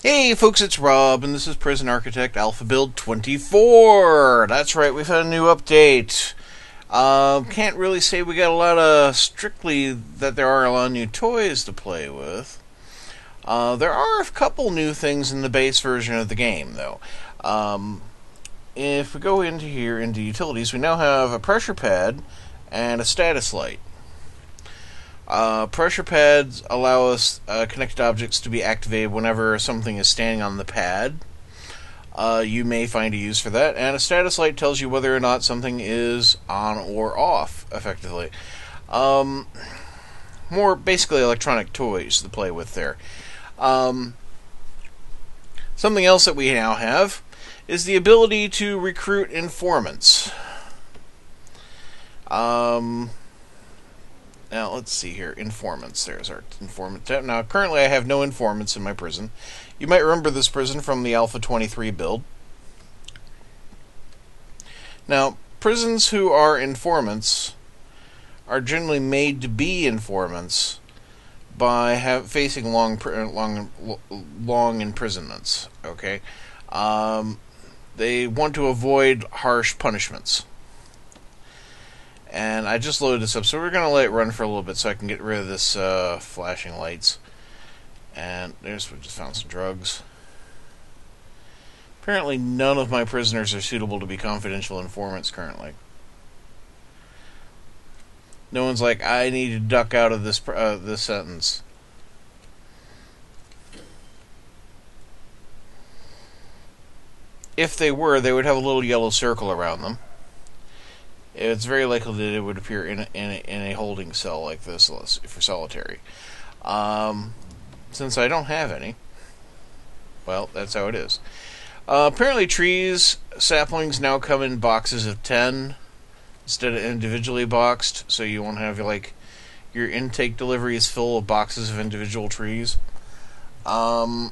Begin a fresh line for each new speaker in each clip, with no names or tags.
Hey folks, it's Rob, and this is Prison Architect Alpha Build 24. That's right, we've had a new update. Can't really say we got a lot of, strictly that there are a lot of new toys to play with. There are a couple new things in the base version of the game, though. If we go into here, into utilities, we now have a pressure pad and a status light. Pressure pads allow us connected objects to be activated whenever something is standing on the pad. You may find a use for that. And a status light tells you whether or not something is on or off, effectively. More basically electronic toys to play with there. Something else that we now have is the ability to recruit informants. Now, let's see here. Informants. There's our informant tab. Now, currently I have no informants in my prison. You might remember this prison from the Alpha 23 build. Now, prisons who are informants are generally made to be informants by facing long imprisonments. Okay? They want to avoid harsh punishments. And I just loaded this up, so we're going to let it run for a little bit so I can get rid of this flashing lights. And we just found some drugs. Apparently none of my prisoners are suitable to be confidential informants currently. No one's like, I need to duck out of this sentence. If they were, they would have a little yellow circle around them. It's very likely that it would appear in a holding cell like this for solitary. Since I don't have any, well, that's how it is. Apparently trees, saplings now come in boxes of 10 instead of individually boxed, so you won't have your intake deliveries full of boxes of individual trees. And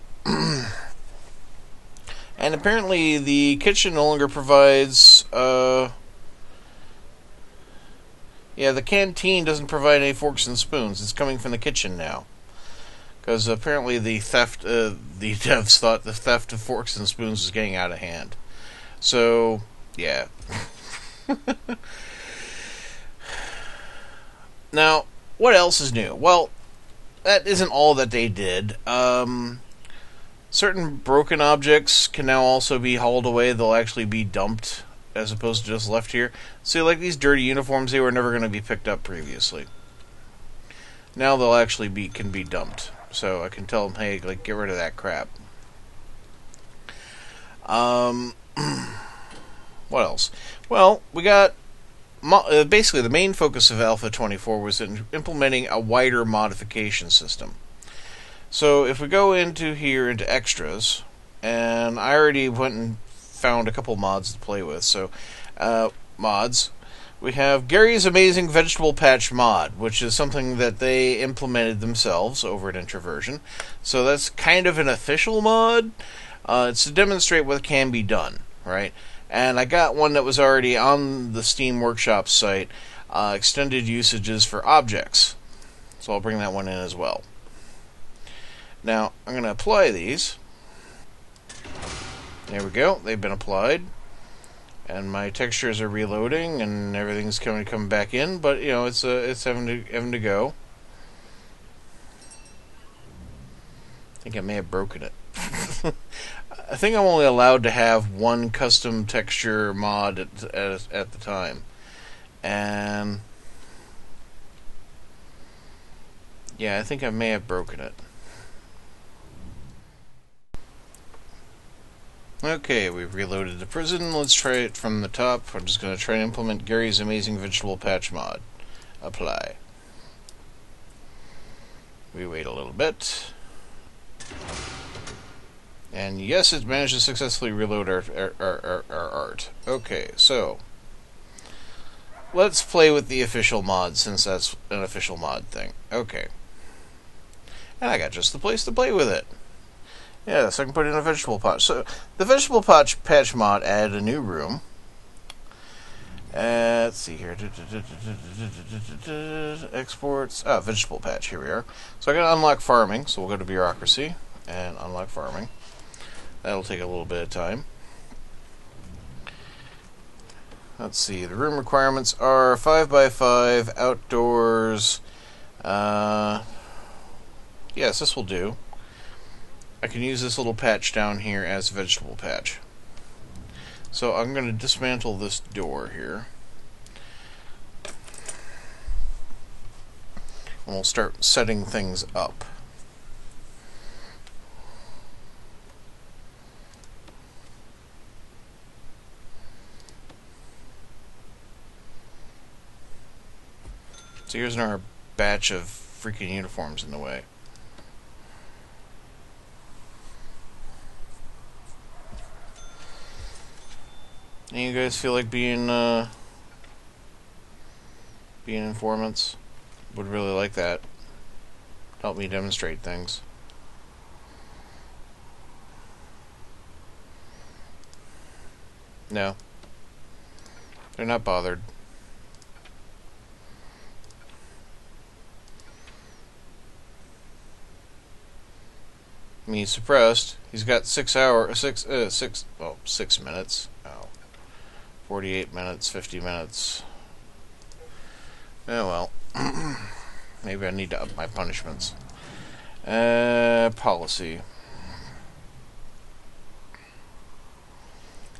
apparently the kitchen no longer provides the canteen doesn't provide any forks and spoons. It's coming from the kitchen now. Because apparently the devs thought the theft of forks and spoons was getting out of hand. So, yeah. Now, what else is new? Well, that isn't all that they did. Certain broken objects can now also be hauled away. They'll actually be dumped as opposed to just left here. See, like these dirty uniforms, they were never going to be picked up previously. Now they'll actually can be dumped. So I can tell them, hey, get rid of that crap. What else? Well, we got basically the main focus of Alpha 24 was in implementing a wider modification system. So if we go into extras, and I already went and found a couple mods to play with. So, mods. We have Gary's Amazing Vegetable Patch mod, which is something that they implemented themselves over at Introversion. So that's kind of an official mod. It's to demonstrate what can be done, right? And I got one that was already on the Steam Workshop site, extended usages for objects. So I'll bring that one in as well. Now, I'm going to apply these. There we go. They've been applied. And my textures are reloading and everything's coming back in, but it's having to go. I think I may have broken it. I think I'm only allowed to have one custom texture mod at the time. And yeah, I think I may have broken it. Okay, we've reloaded the prison. Let's try it from the top. I'm just going to try and implement Gary's Amazing Vegetable Patch mod. Apply. We wait a little bit. And yes, it managed to successfully reload our art. Okay, so let's play with the official mod, since that's an official mod thing. Okay. And I got just the place to play with it. Yeah, so I can put in a vegetable patch. So the vegetable patch mod added a new room. Let's see here. Exports. Vegetable patch. Here we are. So I got to unlock farming. So we'll go to bureaucracy. and unlock farming. That'll take a little bit of time. Let's see, the room requirements are 5x5, outdoors. Yes, this will do. I can use this little patch down here as a vegetable patch. So I'm going to dismantle this door here. And we'll start setting things up. So here's our batch of freaking uniforms in the way. And you guys feel like being informants? Would really like that. Help me demonstrate things. No. They're not bothered. I mean, he's suppressed. He's got 6 minutes. Oh. 48 minutes, 50 minutes. Oh well. Maybe I need to up my punishments. Policy.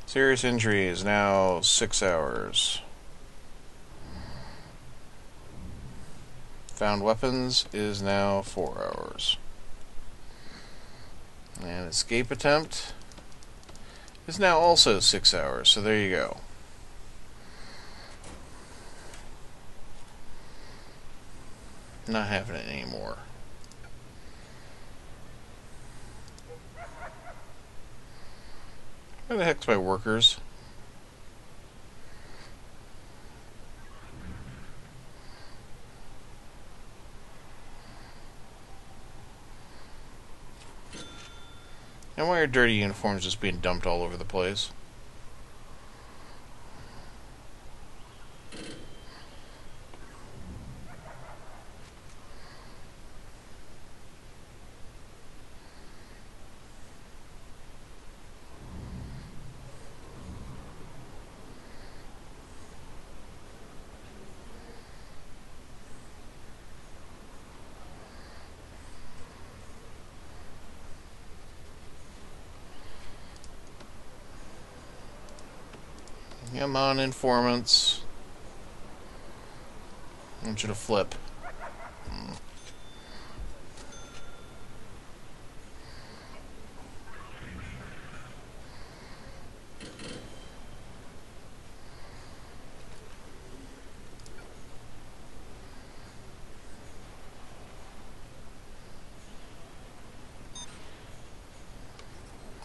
Serious injury is now 6 hours. Found weapons is now 4 hours. And escape attempt is now also 6 hours, so there you go. Not having it anymore. Where the heck's my workers? And why are dirty uniforms just being dumped all over the place? Come on, informants. I want you to flip.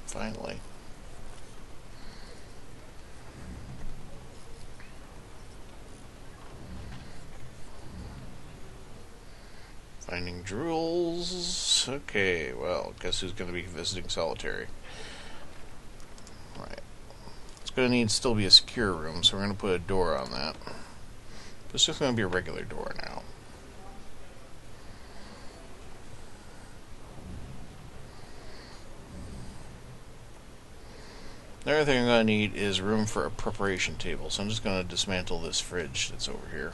Finally. Finding drools. Okay, well, guess who's going to be visiting solitary? Right. It's going to need still be a secure room, so we're going to put a door on that. It's just going to be a regular door now. The other thing I'm going to need is room for a preparation table, so I'm just going to dismantle this fridge that's over here.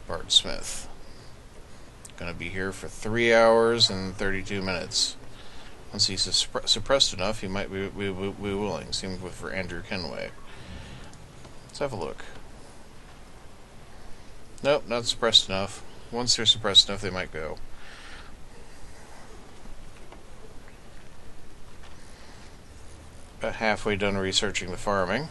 Bart Smith. Gonna be here for 3 hours and 32 minutes. Once he's suppressed enough, he might be willing. Same with for Andrew Kenway. Let's have a look. Nope, not suppressed enough. Once they're suppressed enough, they might go. About halfway done researching the farming.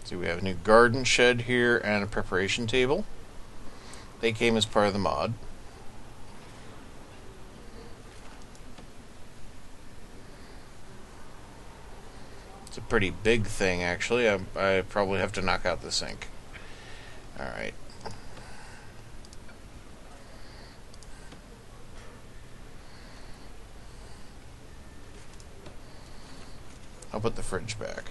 See, we have a new garden shed here and a preparation table. They came as part of the mod. It's a pretty big thing, actually. I probably have to knock out the sink. Alright. I'll put the fridge back.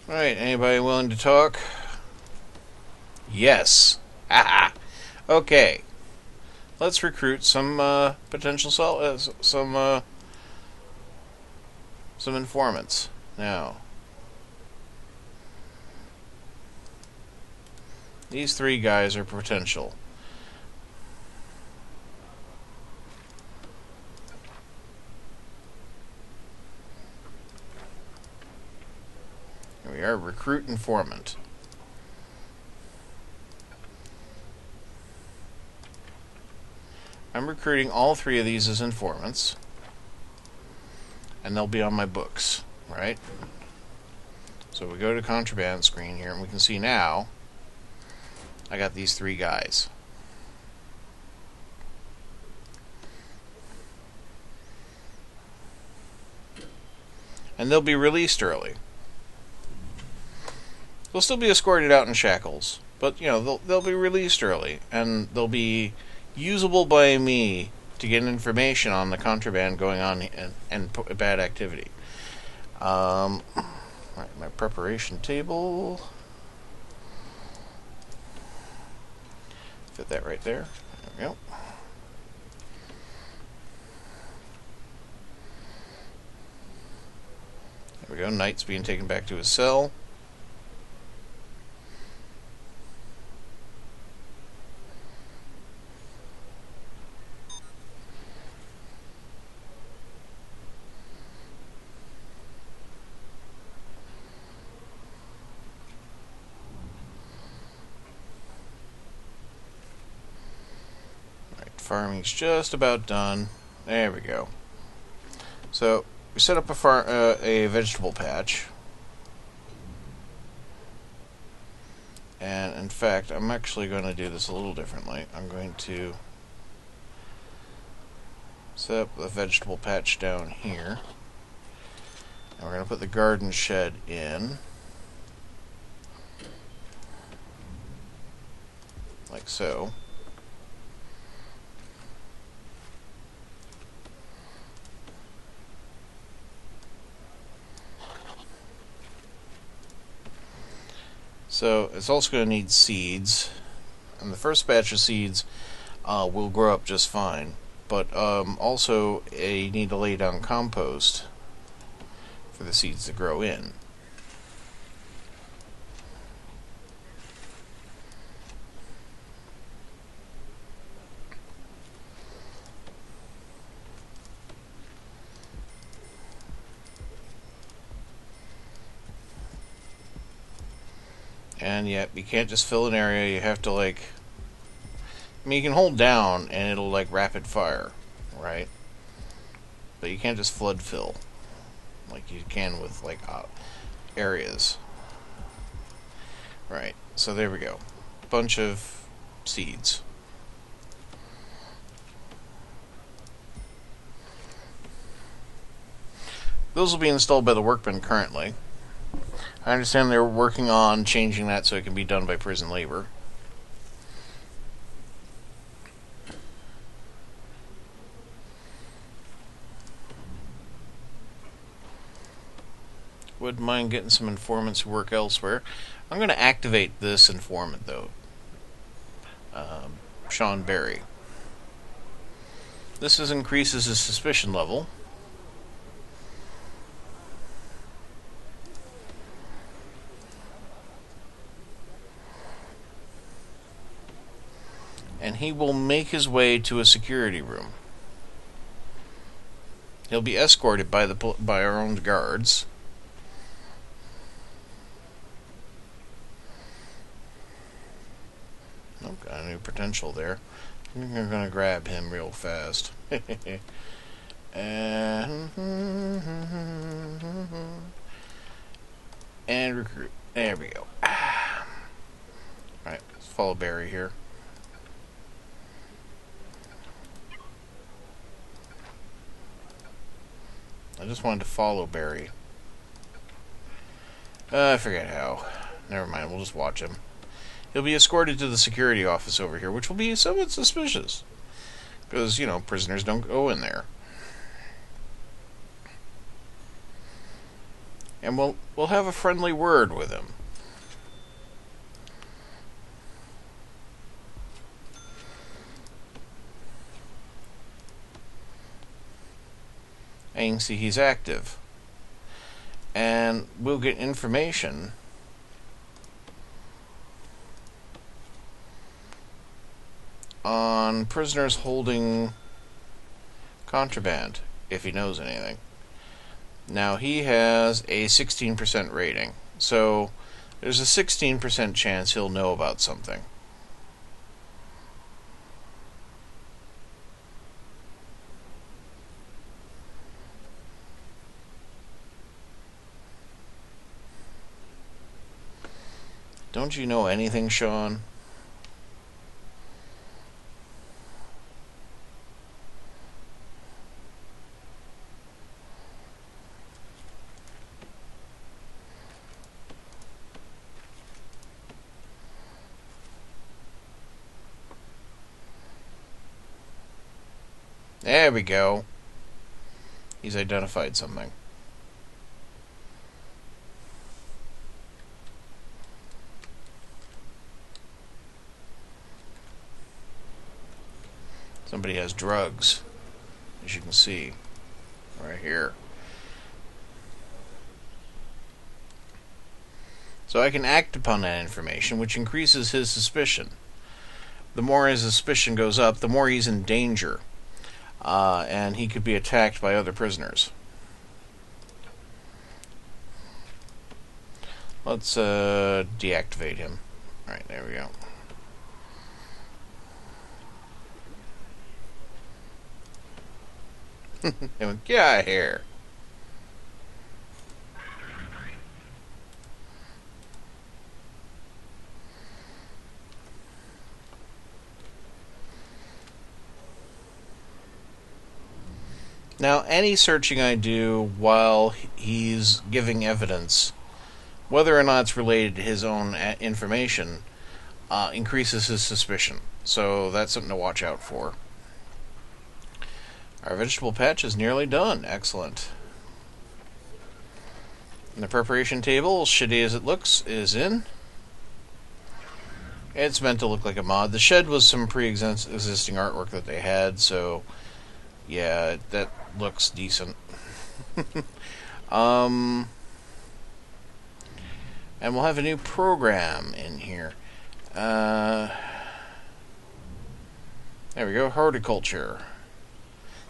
Alright, anybody willing to talk? Yes. Haha. Okay. Let's recruit some potential some informants. Now, these three guys are potential. Here we are, recruit informant. I'm recruiting all three of these as informants, and they'll be on my books, right? So we go to contraband screen here, and we can see now I got these three guys. And they'll be released early. They'll still be escorted out in shackles, but you know they'll be released early, and they'll be usable by me to get information on the contraband going on and bad activity. Right, my preparation table. Fit that right there. There we go. There we go. Knight's being taken back to his cell. Farming's just about done. There we go. So we set up a vegetable patch, and in fact, I'm actually going to do this a little differently. I'm going to set up the vegetable patch down here, and we're going to put the garden shed in, like so. So it's also going to need seeds, and the first batch of seeds will grow up just fine, but also you need to lay down compost for the seeds to grow in. And yet, you can't just fill an area, you have to I mean, you can hold down and it'll rapid fire, right? But you can't just flood fill like you can with areas. Right, so there we go. Bunch of seeds. Those will be installed by the workmen currently. I understand they're working on changing that so it can be done by prison labor. Wouldn't mind getting some informants who work elsewhere. I'm going to activate this informant, though. Sean Berry. This increases his suspicion level. And he will make his way to a security room. He'll be escorted by our own guards. Oh, got a new potential there. I'm going to grab him real fast. And And recruit. There we go. Alright, let's follow Barry here. I just wanted to follow Barry. I forget how. Never mind, we'll just watch him. He'll be escorted to the security office over here, which will be somewhat suspicious. Because, you know, prisoners don't go in there. And we'll have a friendly word with him. And you can see he's active. And we'll get information on prisoners holding contraband, if he knows anything. Now, he has a 16% rating, so there's a 16% chance he'll know about something. Don't you know anything, Sean? There we go. He's identified something. Somebody has drugs, as you can see, right here. So I can act upon that information, which increases his suspicion. The more his suspicion goes up, the more he's in danger. And he could be attacked by other prisoners. Let's deactivate him. Alright, there we go. Get out of here. Now, any searching I do while he's giving evidence, whether or not it's related to his own information, increases his suspicion. So that's something to watch out for. Our vegetable patch is nearly done. Excellent. And the preparation table, shitty as it looks, is in. It's meant to look like a mod. The shed was some pre-existing artwork that they had, so yeah, that looks decent. And we'll have a new program in here. There we go, horticulture.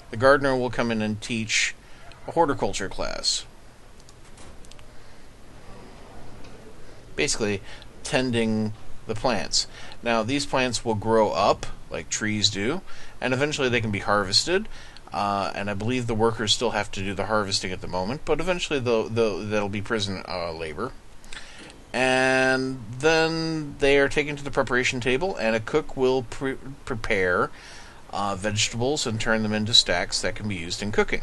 The gardener will come in and teach a horticulture class. Basically, tending the plants. Now, these plants will grow up, like trees do, and eventually they can be harvested. And I believe the workers still have to do the harvesting at the moment, but eventually that'll be prison labor. And then they are taken to the preparation table, and a cook will prepare vegetables and turn them into stacks that can be used in cooking.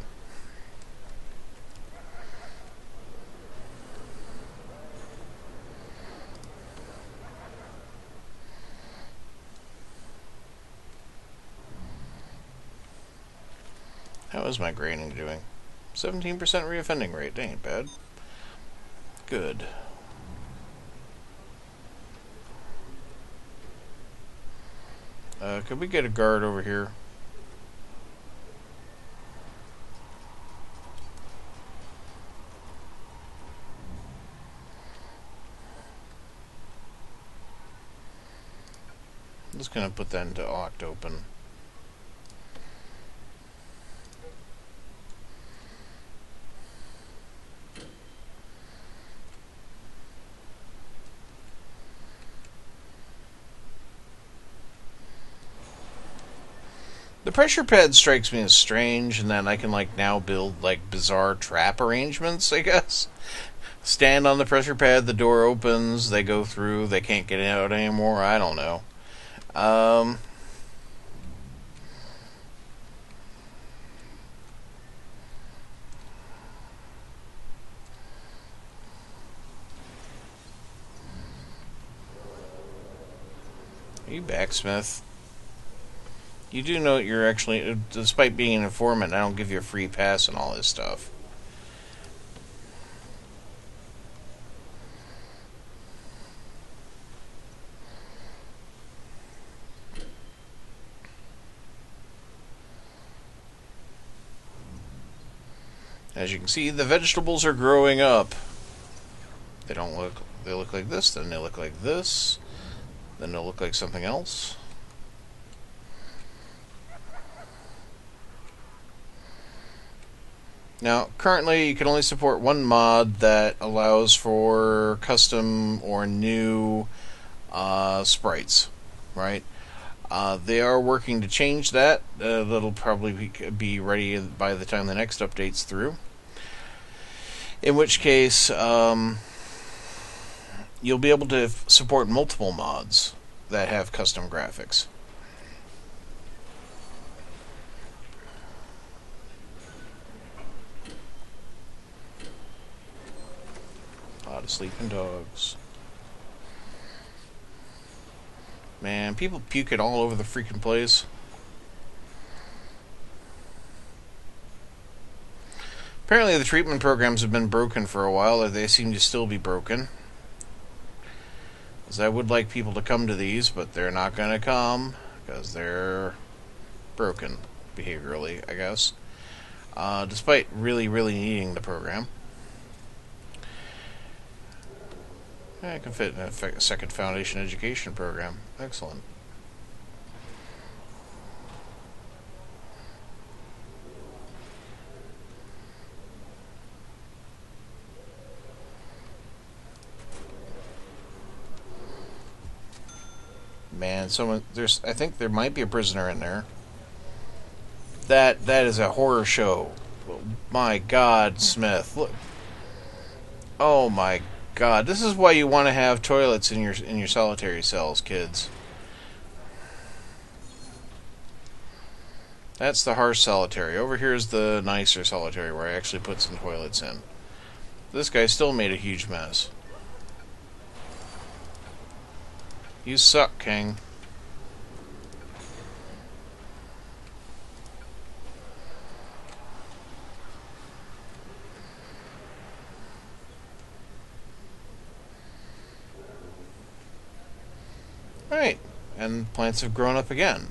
How is my grading doing? 17% reoffending rate. That ain't bad. Good. Could we get a guard over here? I'm just going to put that into Oct open. The pressure pad strikes me as strange, and then I can now build bizarre trap arrangements, I guess. stand on the pressure pad, the door opens, they go through, they can't get out anymore. I don't know. Are you back, Smith? You do know you're actually, despite being an informant, I don't give you a free pass and all this stuff. As you can see, the vegetables are growing up. They look like this, then they look like this, then they'll look like something else. Now, currently you can only support one mod that allows for custom or new sprites, right? They are working to change that. That'll probably be ready by the time the next update's through. In which case, you'll be able to support multiple mods that have custom graphics. A lot of sleeping dogs. Man, people puking all over the freaking place. Apparently the treatment programs have been broken for a while, or they seem to still be broken. Because I would like people to come to these, but they're not going to come, because they're broken behaviorally, I guess. Despite really, really needing the program. I can fit in a second foundation education program. Excellent. Man, I think there might be a prisoner in there. That is a horror show. My God, Smith. Look. Oh my God, this is why you want to have toilets in your solitary cells, kids. That's the harsh solitary. Over here is the nicer solitary where I actually put some toilets in. This guy still made a huge mess. You suck, King. Right, and plants have grown up again.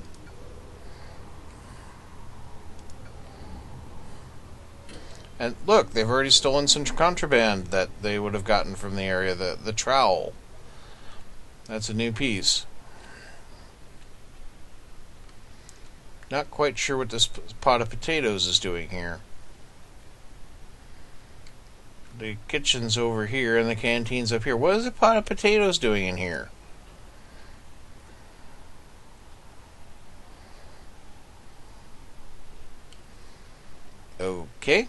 And look, they've already stolen some contraband that they would have gotten from the area, the trowel. That's a new piece. Not quite sure what this pot of potatoes is doing here. The kitchen's over here and the canteen's up here. What is a pot of potatoes doing in here? Okay.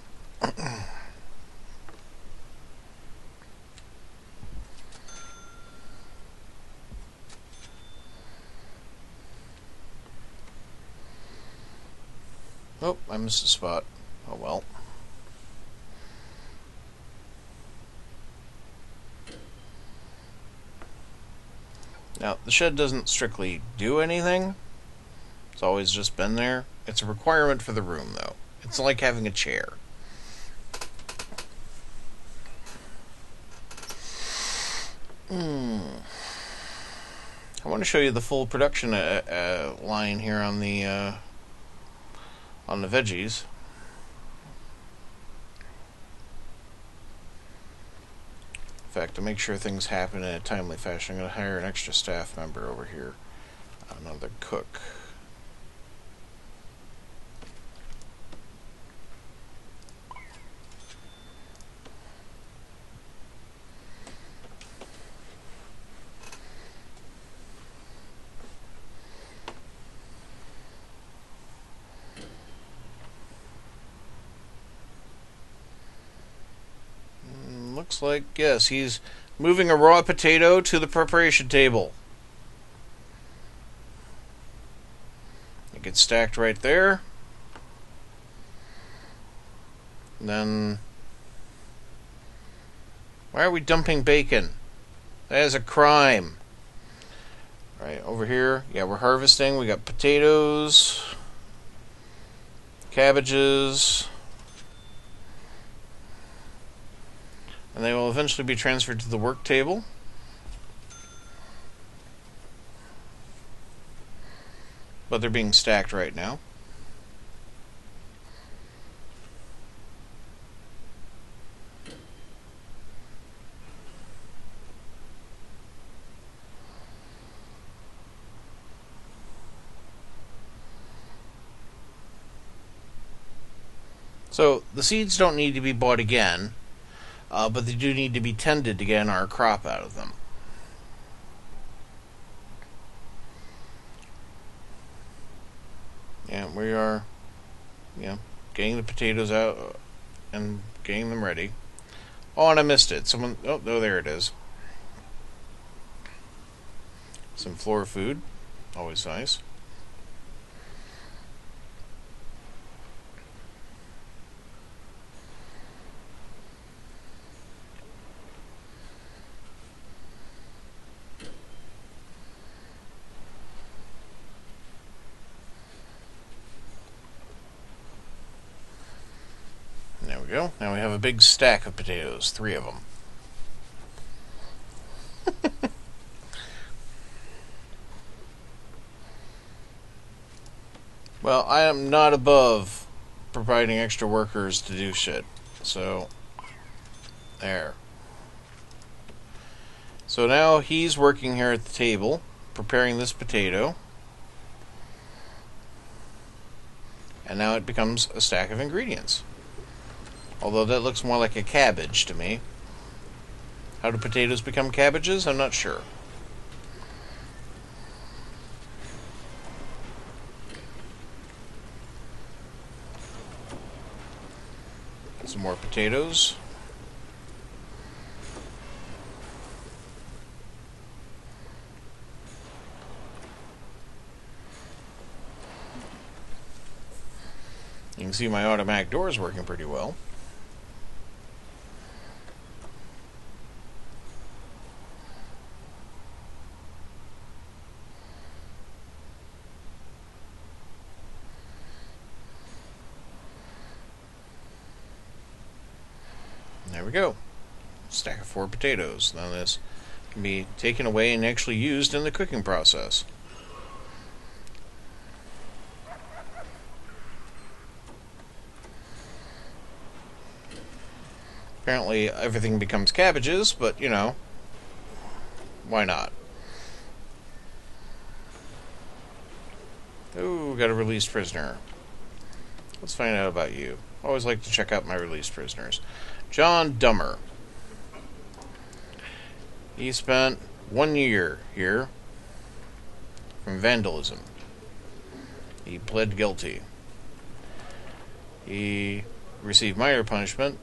Oh, I missed a spot. Oh well. Now, the shed doesn't strictly do anything. It's always just been there. It's a requirement for the room, though. It's like having a chair. I want to show you the full production line here on the veggies. In fact, to make sure things happen in a timely fashion, I'm going to hire an extra staff member over here. Another cook. looks like, yes, he's moving a raw potato to the preparation table. It gets stacked right there. And then, why are we dumping bacon? That is a crime. Right, over here, yeah, we're harvesting. We got potatoes, cabbages, and they will eventually be transferred to the work table. But they're being stacked right now. So the seeds don't need to be bought again, but they do need to be tended to get our crop out of them. Yeah, we are, getting the potatoes out and getting them ready. Oh, and I missed it. Oh, there it is. Some floor food, always nice. There we go. Now we have a big stack of potatoes, 3 of them. Well, I am not above providing extra workers to do shit. So, there. So now he's working here at the table, preparing this potato. And now it becomes a stack of ingredients. Although that looks more like a cabbage to me. How do potatoes become cabbages? I'm not sure. Some more potatoes. You can see my automatic door is working pretty well. There we go. Stack of 4 potatoes. Now this can be taken away and actually used in the cooking process. Apparently everything becomes cabbages, but why not? Ooh, got a released prisoner. Let's find out about you. Always like to check out my released prisoners. John Dummer. He spent 1 year here from vandalism. He pled guilty. He received minor punishment,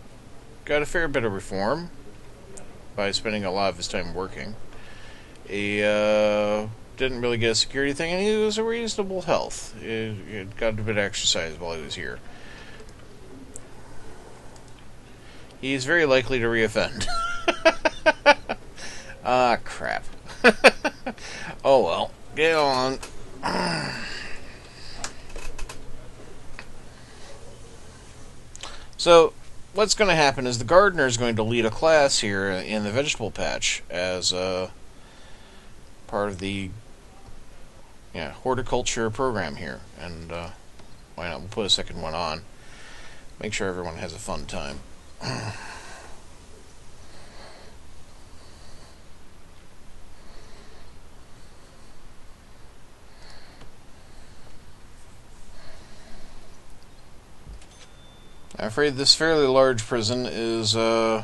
got a fair bit of reform by spending a lot of his time working. He didn't really get a security thing, and he was a reasonable health. He got a bit of exercise while he was here. He's very likely to reoffend. Ah, crap. Oh well, get on. So, what's going to happen is the gardener is going to lead a class here in the vegetable patch as part of the horticulture program here. And why not? We'll put a second one on. Make sure everyone has a fun time. I'm afraid this fairly large prison is, I've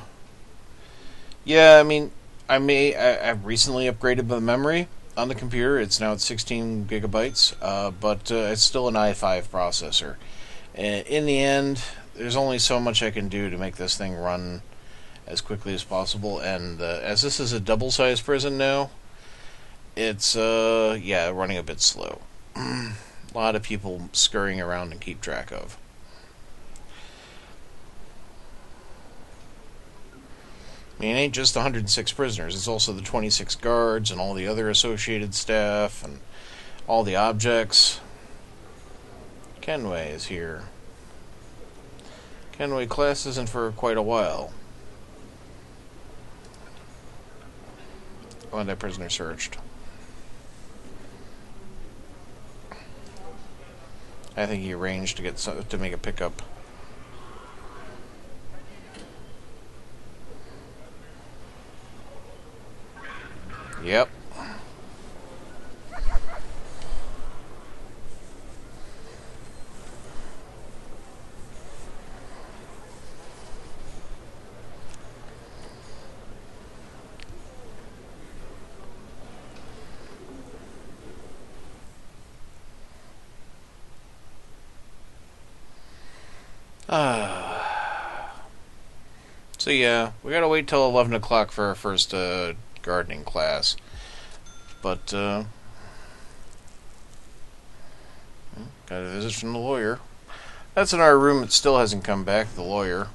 recently upgraded the memory on the computer. It's now at 16 gigabytes, but it's still an i5 processor. In the end, there's only so much I can do to make this thing run as quickly as possible. And as this is a double-sized prison now, it's running a bit slow. A lot of people scurrying around and keep track of. I mean, it ain't just the 106 prisoners, it's also the 26 guards and all the other associated staff and all the objects. Kenway is here. Kenway class isn't for quite a while. Oh, and that prisoner searched. I think he arranged to make a pickup. Yep. So yeah, we gotta wait till 11 o'clock for our first gardening class. But, got a visit from the lawyer. That's in our room. It still hasn't come back, the lawyer.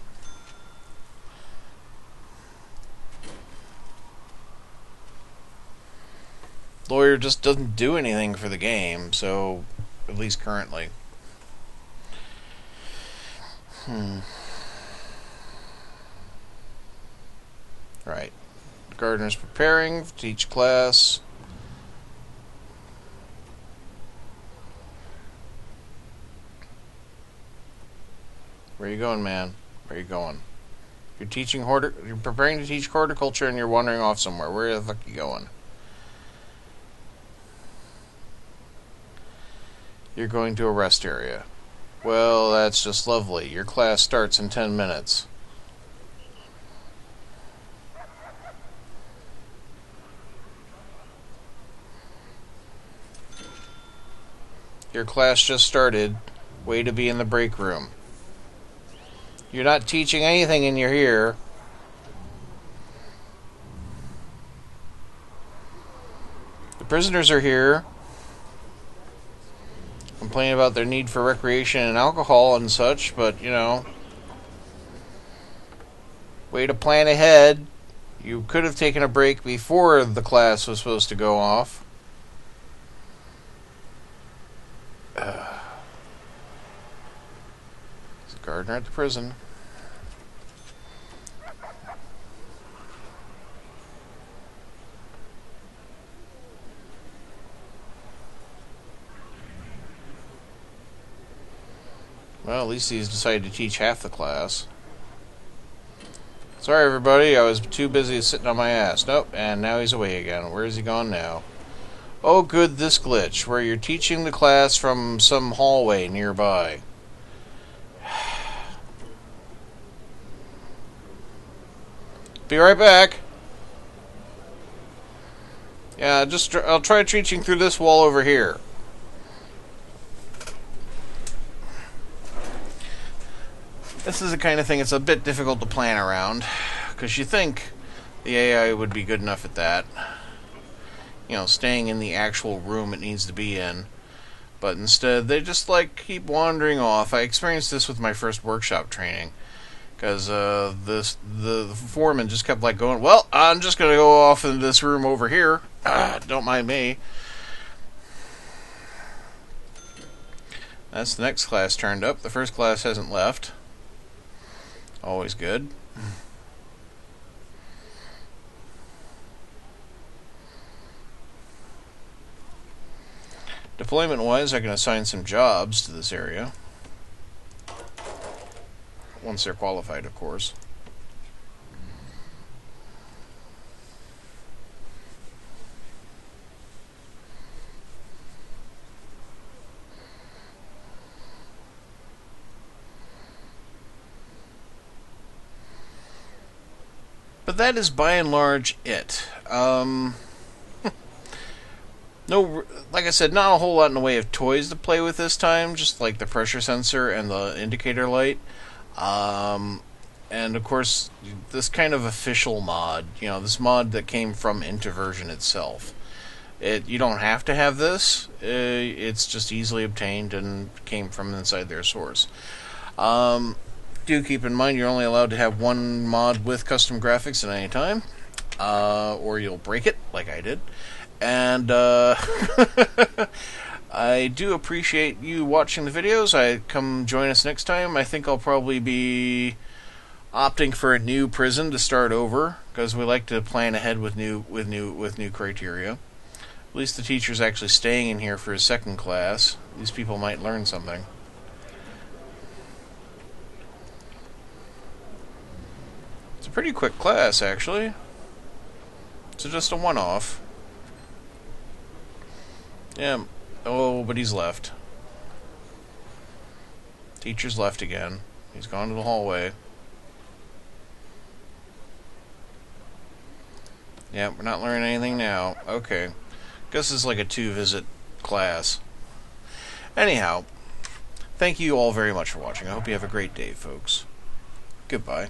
Lawyer just doesn't do anything for the game, so, at least currently. Right. Gardener's preparing to teach class. Where you going, man? Where you going? You're preparing to teach horticulture and you're wandering off somewhere. Where the fuck are you going? You're going to a rest area. Well, that's just lovely. Your class starts in 10 minutes. Your class just started. Way to be in the break room. You're not teaching anything and you're here. The prisoners are here, complaining about their need for recreation and alcohol and such, but, you know, way to plan ahead. You could have taken a break before the class was supposed to go off. There's a gardener at the prison. Well, at least he's decided to teach half the class. Sorry, everybody, I was too busy sitting on my ass. Nope, and now he's away again. Where is he gone now? Oh, good, this glitch, where you're teaching the class from some hallway nearby. Be right back. Yeah, I'll try teaching through this wall over here. This is the kind of thing it's a bit difficult to plan around, because you think the AI would be good enough at that. You know, staying in the actual room it needs to be in. But instead, they just, like, keep wandering off. I experienced this with my first workshop training, because the foreman just kept, like, going, well, I'm just going to go off in this room over here. Don't mind me. That's the next class turned up. The first class hasn't left. Always good. Deployment-wise, I can assign some jobs to this area. Once they're qualified, of course. But that is by and large it. No, like I said, not a whole lot in the way of toys to play with this time, just like the pressure sensor and the indicator light. And of course, this kind of official mod, this mod that came from Introversion itself. You don't have to have this. It's just easily obtained and came from inside their source. Do keep in mind you're only allowed to have one mod with custom graphics at any time, or you'll break it, like I did. And I do appreciate you watching the videos. Come join us next time. I think I'll probably be opting for a new prison to start over, because we like to plan ahead with new criteria. At least the teacher's actually staying in here for his second class. These people might learn something. It's a pretty quick class, actually. So just a one-off. Yeah. Oh, but he's left. Teacher's left again. He's gone to the hallway. Yeah, we're not learning anything now. Okay. Guess it's like a 2-visit class. Anyhow, thank you all very much for watching. I hope you have a great day, folks. Goodbye.